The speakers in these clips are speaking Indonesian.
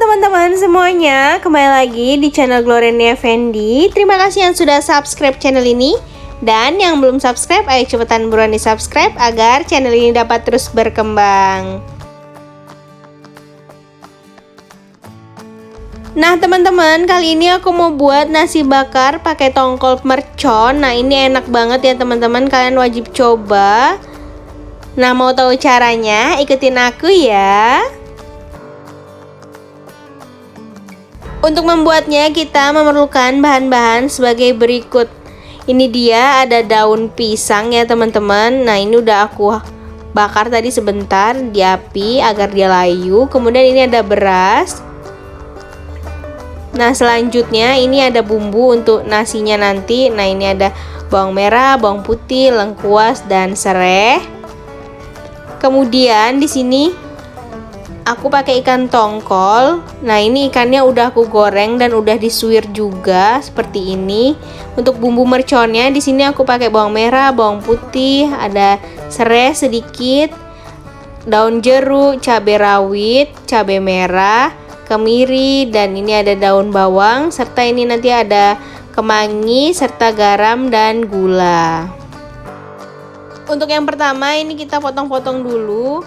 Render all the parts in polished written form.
teman-teman semuanya, kembali lagi di channel Gloriania Fendi. Terima kasih yang sudah subscribe channel ini. Dan yang belum subscribe, ayo cepetan buruan di subscribe agar channel ini dapat terus berkembang. Nah teman-teman, kali ini aku mau buat nasi bakar pakai tongkol mercon. Nah ini enak banget ya teman-teman, kalian wajib coba. Nah mau tahu caranya, ikutin aku ya. Untuk membuatnya kita memerlukan bahan-bahan sebagai berikut. Ini dia, ada daun pisang ya teman-teman. Nah ini udah aku bakar tadi sebentar di api agar dia layu. Kemudian ini ada beras. Nah selanjutnya ini ada bumbu untuk nasinya nanti. Nah ini ada bawang merah, bawang putih, lengkuas dan serai. Kemudian di sini aku pakai ikan tongkol. Nah ini ikannya udah aku goreng dan udah disuir juga seperti ini. Untuk bumbu merconnya di sini aku pakai bawang merah, bawang putih, ada serai sedikit, daun jeruk, cabai rawit, cabai merah, kemiri, dan ini ada daun bawang, serta ini nanti ada kemangi, serta garam dan gula. Untuk yang pertama ini kita potong-potong dulu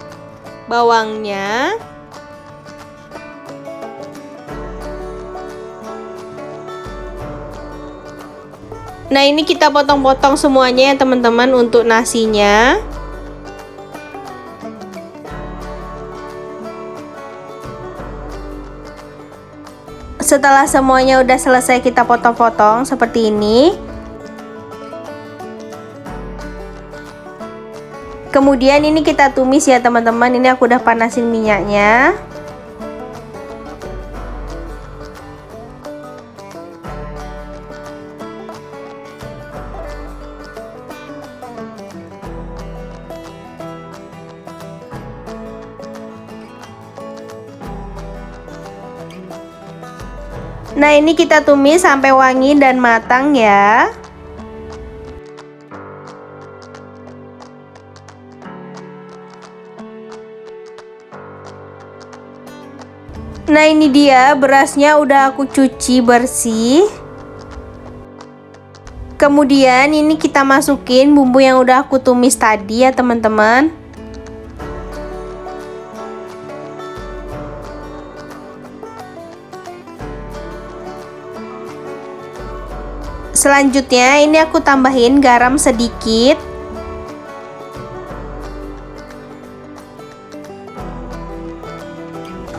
bawangnya. Nah ini kita potong-potong semuanya ya teman-teman untuk nasinya. Setelah semuanya udah selesai kita potong-potong seperti ini. Kemudian ini kita tumis ya teman-teman. Ini aku udah panasin minyaknya. Nah ini kita tumis sampai wangi dan matang ya. Nah ini dia, berasnya udah aku cuci bersih. Kemudian ini kita masukin bumbu yang udah aku tumis tadi ya teman-teman. Selanjutnya ini aku tambahin garam sedikit.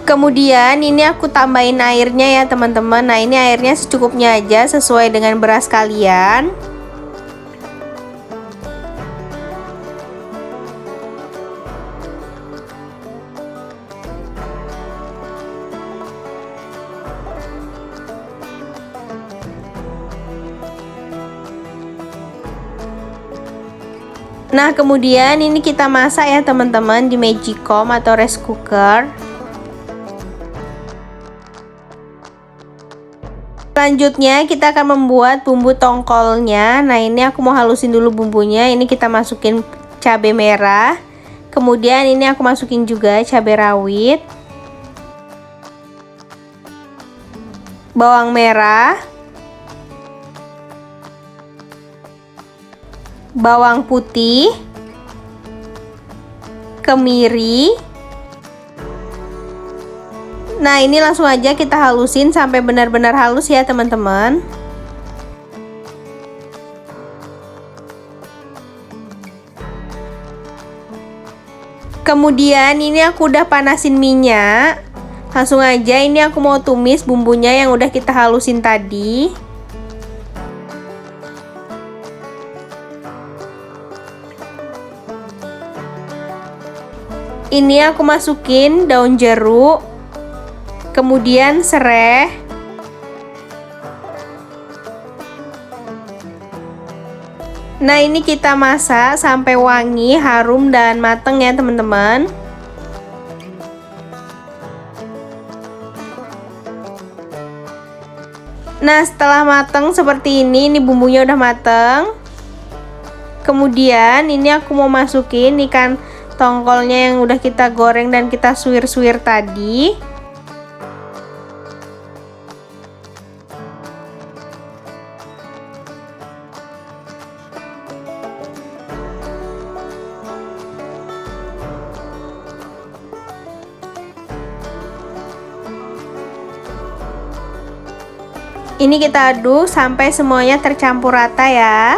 Kemudian ini aku tambahin airnya ya teman-teman. Nah ini airnya secukupnya aja sesuai dengan beras kalian. Nah kemudian ini kita masak ya teman-teman di magicom atau rice cooker. Selanjutnya kita akan membuat bumbu tongkolnya. Nah ini aku mau halusin dulu bumbunya. Ini kita masukin cabai merah. Kemudian ini aku masukin juga cabai rawit, bawang merah, bawang putih, kemiri. Nah ini langsung aja kita halusin sampai benar-benar halus ya teman-teman. Kemudian ini aku udah panasin minyak. Langsung aja ini aku mau tumis bumbunya yang udah kita halusin tadi. Ini aku masukin daun jeruk, kemudian serai, nah ini kita masak sampai wangi, harum dan mateng ya teman-teman. Nah setelah mateng seperti ini bumbunya udah mateng. Kemudian ini aku mau masukin ikan tongkolnya yang udah kita goreng dan kita suir-suir tadi. Ini kita aduk sampai semuanya tercampur rata ya.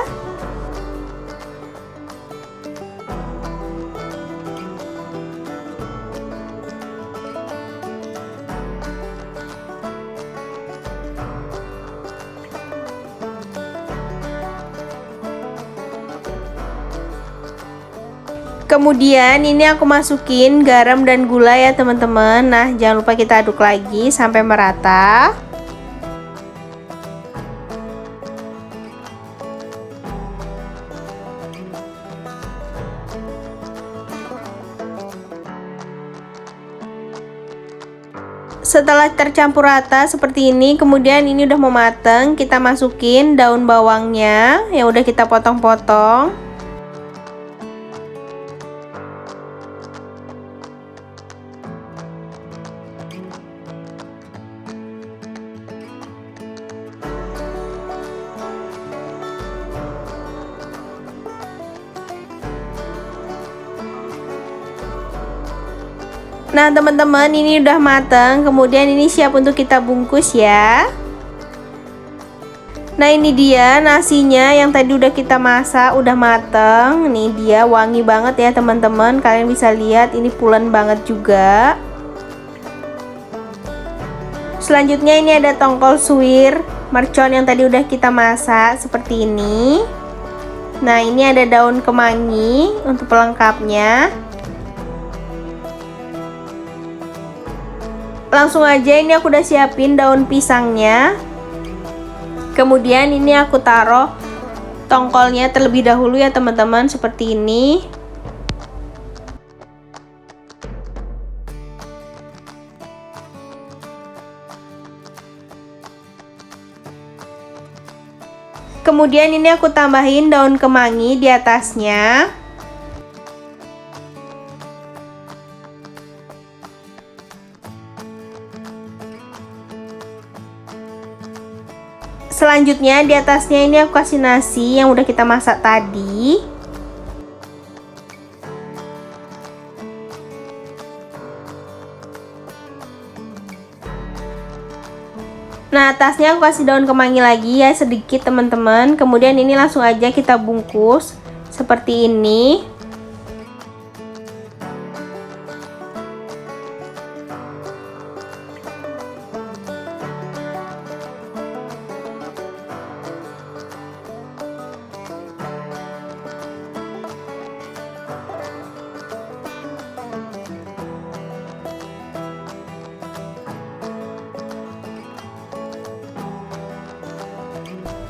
Kemudian ini aku masukin garam dan gula ya teman-teman. Nah, jangan lupa kita aduk lagi sampai merata. Setelah tercampur rata seperti ini, kemudian ini udah mau mateng, kita masukin daun bawangnya yang udah kita potong-potong. Nah teman-teman, ini udah matang, kemudian ini siap untuk kita bungkus ya. Nah ini dia nasinya yang tadi udah kita masak, udah mateng. Nih dia wangi banget ya teman-teman, kalian bisa lihat ini pulen banget juga. Selanjutnya ini ada tongkol suwir mercon yang tadi udah kita masak seperti ini. Nah ini ada daun kemangi untuk pelengkapnya. Langsung aja ini aku udah siapin daun pisangnya. Kemudian ini aku taruh tongkolnya terlebih dahulu ya teman-teman, seperti ini. Kemudian ini aku tambahin daun kemangi di atasnya. Selanjutnya di atasnya ini aku kasih nasi yang udah kita masak tadi. Nah atasnya aku kasih daun kemangi lagi ya sedikit teman-teman. Kemudian ini langsung aja kita bungkus seperti ini.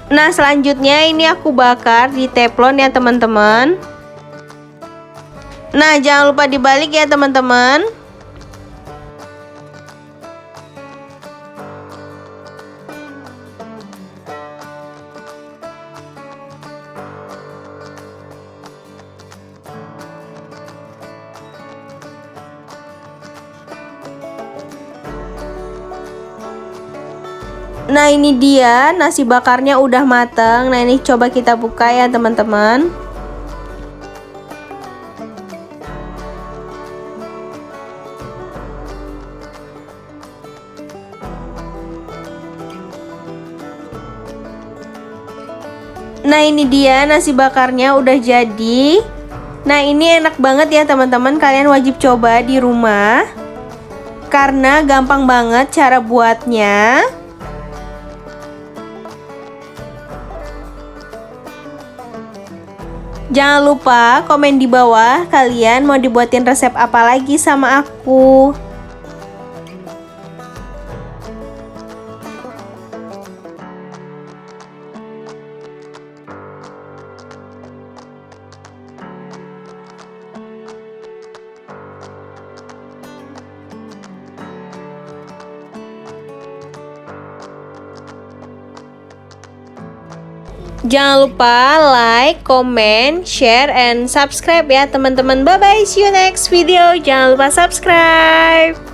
Nah selanjutnya ini aku bakar di teflon ya teman-teman. Nah jangan lupa dibalik ya teman-teman. Nah ini dia nasi bakarnya udah mateng. Nah ini coba kita buka ya teman-teman. Nah ini dia nasi bakarnya udah jadi. Nah ini enak banget ya teman-teman, kalian wajib coba di rumah karena gampang banget cara buatnya. Jangan lupa komen di bawah kalian mau dibuatin resep apa lagi sama aku. Jangan lupa like, comment, share, and subscribe ya teman-teman. Bye bye, see you next video. Jangan lupa subscribe.